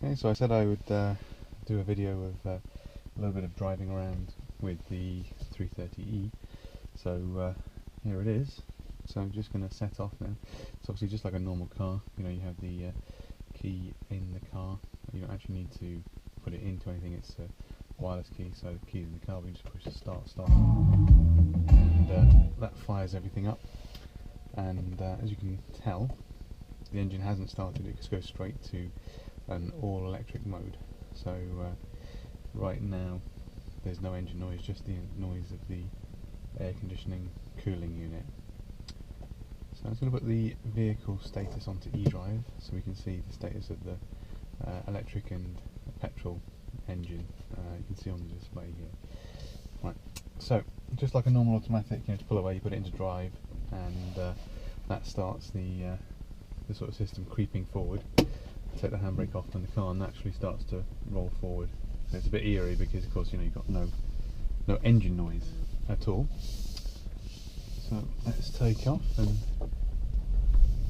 Okay, so I said I would do a video of a little bit of driving around with the 330e. So here it is. So I'm just going to set off now. It's obviously just like a normal car. You know, you have the key in the car. You don't actually need to put it into anything. It's a wireless key, so the key's in the car. We just push the start, and that fires everything up. And as you can tell, the engine hasn't started. It just goes straight to an all-electric mode. So right now there's no engine noise, just the noise of the air conditioning cooling unit. So I'm just going to put the vehicle status onto eDrive so we can see the status of the electric and petrol engine. You can see on the display here. Right, so just like a normal automatic, you know, to pull away, you put it into drive, and that starts the sort of system creeping forward. Take the handbrake off and the car naturally starts to roll forward. So it's a bit eerie because, of course, you know, you've got no engine noise at all. So let's take off, and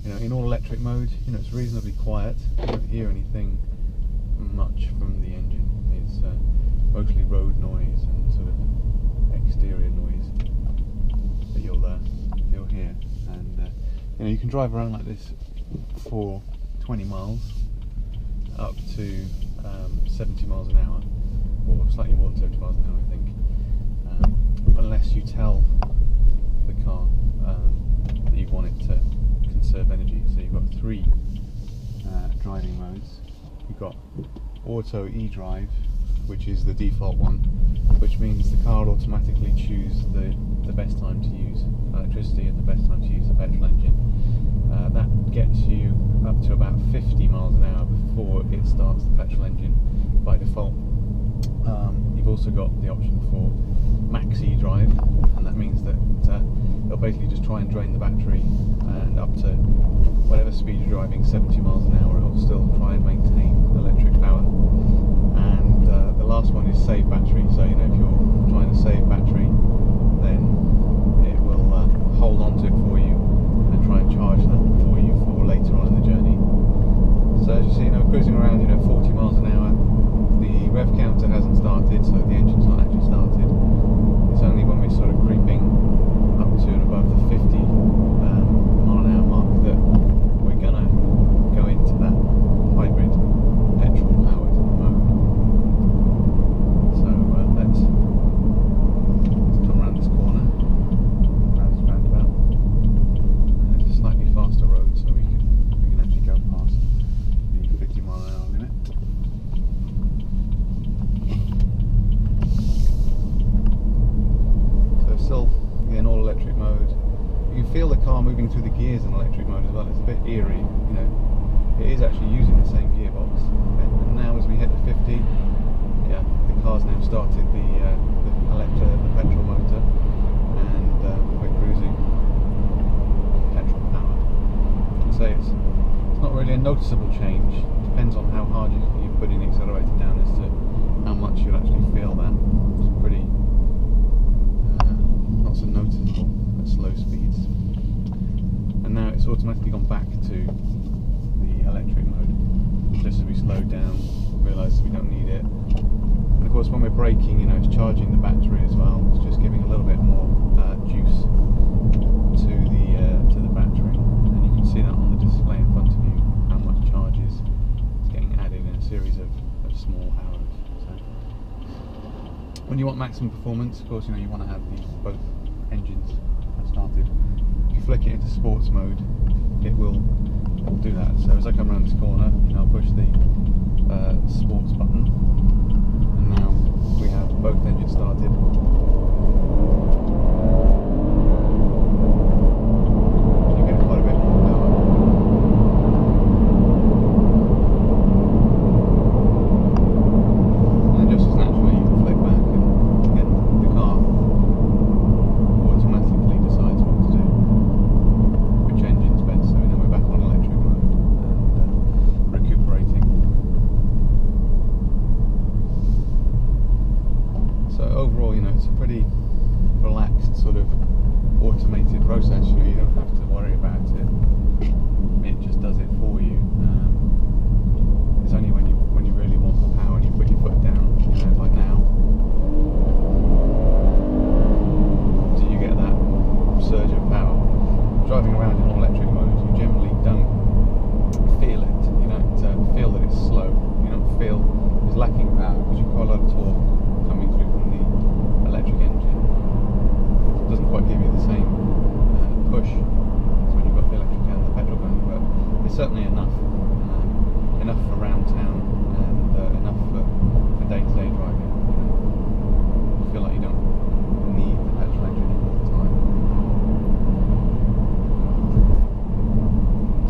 you know, in all electric mode, you know, it's reasonably quiet. You don't hear anything much from the engine. It's mostly road noise and sort of exterior noise that you'll hear. And you know, you can drive around like this for 20 miles up to 70 miles an hour, or slightly more than 70 miles an hour, I think, unless you tell the car that you want it to conserve energy. So you've got three driving modes. You've got Auto eDrive, which is the default one, which means the car will automatically choose the best time to use electricity and the best time to use the petrol engine. That gets you up to about 50 miles an hour before it starts the petrol engine by default. You've also got the option for Max eDrive, and that means that it'll basically just try and drain the battery, and up to whatever speed you're driving, 70 miles an hour, it'll still try and maintain electric power. And the last one is save battery. So you know, if you're trying to save battery, then it will hold on to it for you and try and charge that for you for later on in the journey. So as you see, you know, cruising around, you know, 40 miles an hour. The rev counter hasn't started, so the engine's not actually started. It's only when we're sort of creeping up to and above the 50 mile an hour mark that we're gonna go into that hybrid petrol powered mode. So let's come around this corner, around this roundabout, and it's a slightly faster road, so we can actually go past the 50 mile an hour limit. So still in all electric mode. You can feel the car moving through the gears in electric mode as well. It's a bit eerie, you know. It is actually using the same gearbox. Okay. And now as we hit the 50, yeah, the car's now started the petrol motor, and we're cruising on petrol power. I'd say it's not really a noticeable change. It depends on how hard you're putting the accelerator down as to how much you'll actually feel that. It's pretty not so noticeable at slow speeds. And now it's automatically gone back to the electric mode. Just as we slow down, realise we don't need it. And of course, when we're braking, you know, it's charging the battery as well. It's just giving a little bit more juice to the battery, and you can see that on the display in front of you, how much charge is getting added in a series of small arrows. So when you want maximum performance, of course, you know, you want to have both engines started. If you flick it into sports mode, it will do that. So as I come around this corner, you know, I'll push the sports button, and now we have both engines started. You get quite a bit more power. And then just as naturally, you can flick back, and again, the car automatically decides what to do, which engine's best. So then we're back on electric mode and recuperating. So overall, you know, it's a pretty driving around in all electric mode, you generally don't feel it. You don't feel that it's slow. You don't feel it's lacking power because you've got a lot of torque coming through from the electric engine. It doesn't quite give you the same push as when you've got the electric and the petrol going, but it's certainly enough. Enough for around town and enough for day-to-day driving. You feel like you don't need the petrol engine all the time.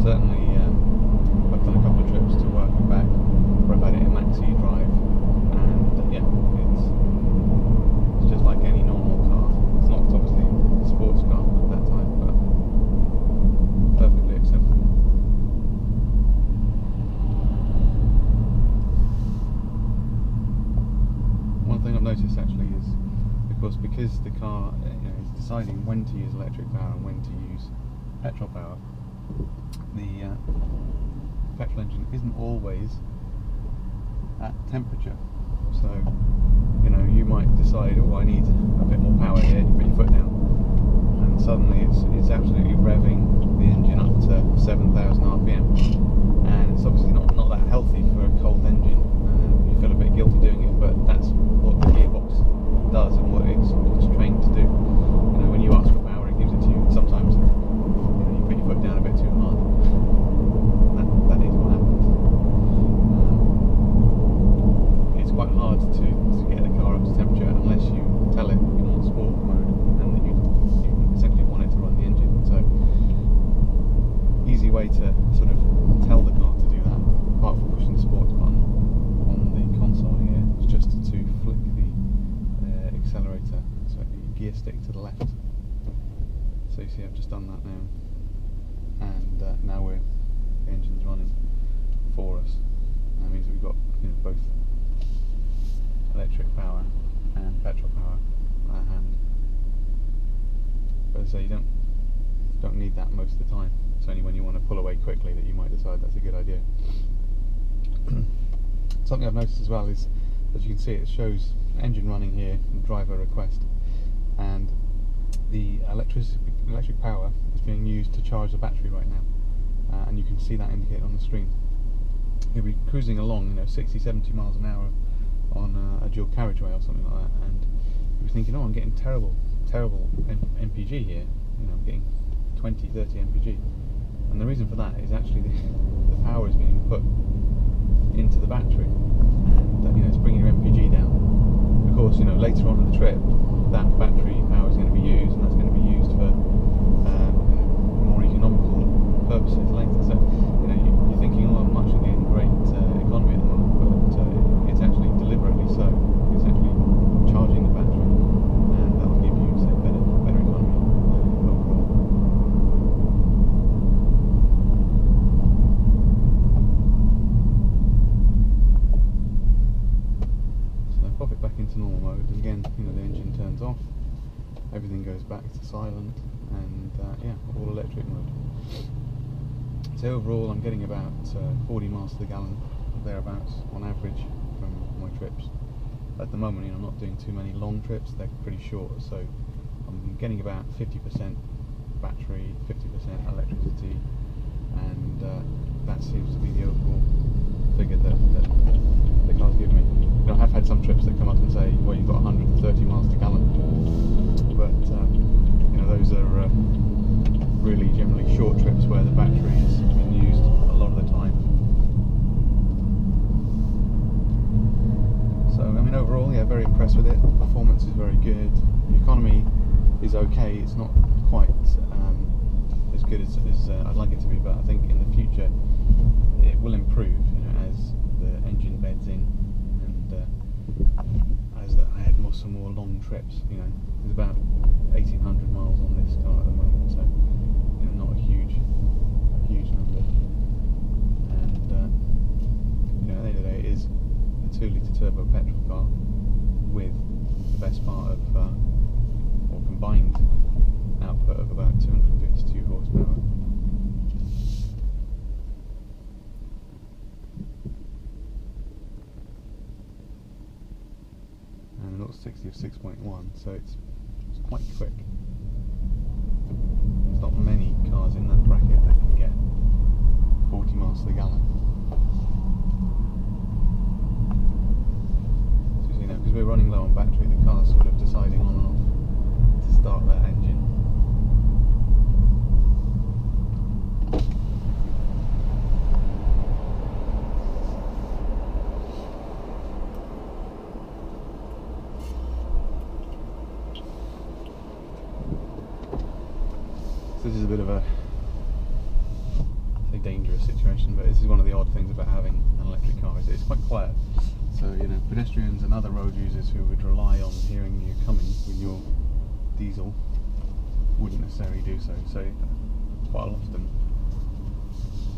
Certainly, I've done a couple of trips to work and back where I've had it in max drive, and yeah, it's just like any normal car. It's not obviously a sports car at that time, but perfectly acceptable. One thing I've noticed actually is, of course, because the car is deciding when to use electric power and when to use petrol power, the petrol engine isn't always at temperature. So, you might decide, oh, I need a bit more power here, and you put your foot down, and suddenly it's absolutely revving the engine up to 7,000 RPM, and it's obviously not that healthy for a cold engine. You feel a bit guilty doing it, but that's what the gearbox does and what it's trained to do. When you ask for power, it gives it to you. Sometimes you put your foot down a bit too hard. That is what happens. It's quite hard to get the car up to temperature unless you tell it you want sport mode and that you essentially want it to run the engine. So, easy way to sort of tell the car to do that, apart from pushing the sports button on the console here, is just to flick the accelerator, so the gear stick to the left. So you see I've just done that now, and now the engine's running for us. That means we've got both electric power and petrol power at hand. But as I say, you don't need that most of the time. It's only when you want to pull away quickly that you might decide that's a good idea. Something I've noticed as well is, as you can see, it shows engine running here and driver request, and the electric power is being used to charge the battery right now, and you can see that indicated on the screen. You'll be cruising along 60-70 miles an hour on a dual carriageway or something like that, and you're thinking, oh, I'm getting terrible MPG here, I'm getting 20-30 MPG, and the reason for that is actually the power is being put into the battery, and it's bringing your MPG down. Of course, later on in the trip, that battery power is going to be used, and that's going to be used for more economical purposes later. So, you're thinking, oh, I'm actually getting great economy at the moment, but it's actually deliberately so. It's actually charging the battery, and that'll give you, say, better economy overall. Pop it back into normal mode, and again, the engine turns off, everything goes back to silent, and yeah, all electric mode. So overall, I'm getting about 40 miles to the gallon, thereabouts, on average from my trips. At the moment, I'm not doing too many long trips; they're pretty short, so I'm getting about 50% battery, 50% electricity, and that seems to be the overall figure that the car's given me. I have had some trips that come up and say, well, you've got 130 miles to gallon, but those are really generally short trips where the battery is being used a lot of the time. So overall, yeah, very impressed with it. The performance is very good. The economy is okay. It's not quite as good as I'd like it to be, but I think in the future it will improve as the engine beds in, as I had some more long trips. There's about 1,800 miles on this car at the moment, so not a huge number. And at the end of the day, it is a 2-litre turbo petrol car with the best part of, or combined output of about 252 horsepower. And 0-60 of 6.1, so it's quite quick. There's not many cars a dangerous situation, but this is one of the odd things about having an electric car, is it's quite quiet. So, you know, pedestrians and other road users who would rely on hearing you coming with your diesel wouldn't necessarily do so. So quite often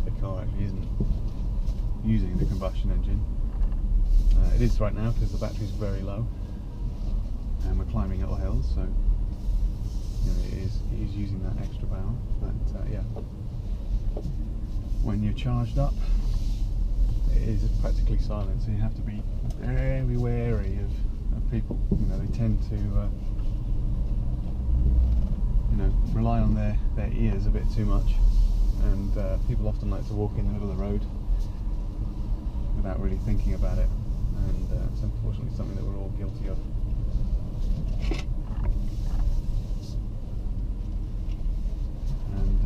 the car actually isn't using the combustion engine. It is right now because the battery's very low and we're climbing up hills, so you know, it is using that extra power. But yeah, when you're charged up, it is practically silent, so you have to be very wary of people. You know, they tend to you know, rely on their ears a bit too much, and people often like to walk in the middle of the road without really thinking about it, and it's unfortunately something that we're all guilty of. And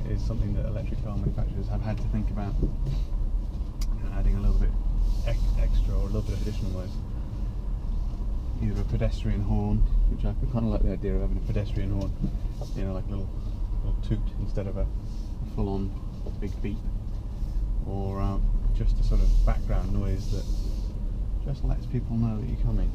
it is something that electric car manufacturers have had to think about, you know, adding a little bit extra or a little bit of additional noise. Either a pedestrian horn, which I kind of like the idea of having a pedestrian horn, you know, like a little toot instead of a full-on big beep, or just a sort of background noise that just lets people know that you're coming.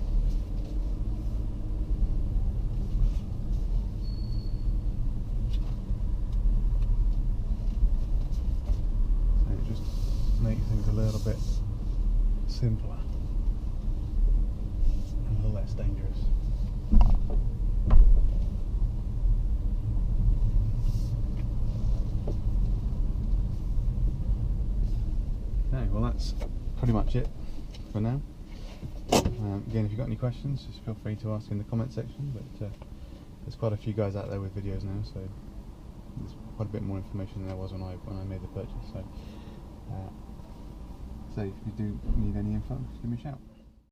So it just makes things a little bit simpler and a little less dangerous. Okay, well that's pretty much it for now. Again, if you've got any questions, just feel free to ask in the comment section, but there's quite a few guys out there with videos now, so there's quite a bit more information than there was when I made the purchase. So if you do need any info, just give me a shout.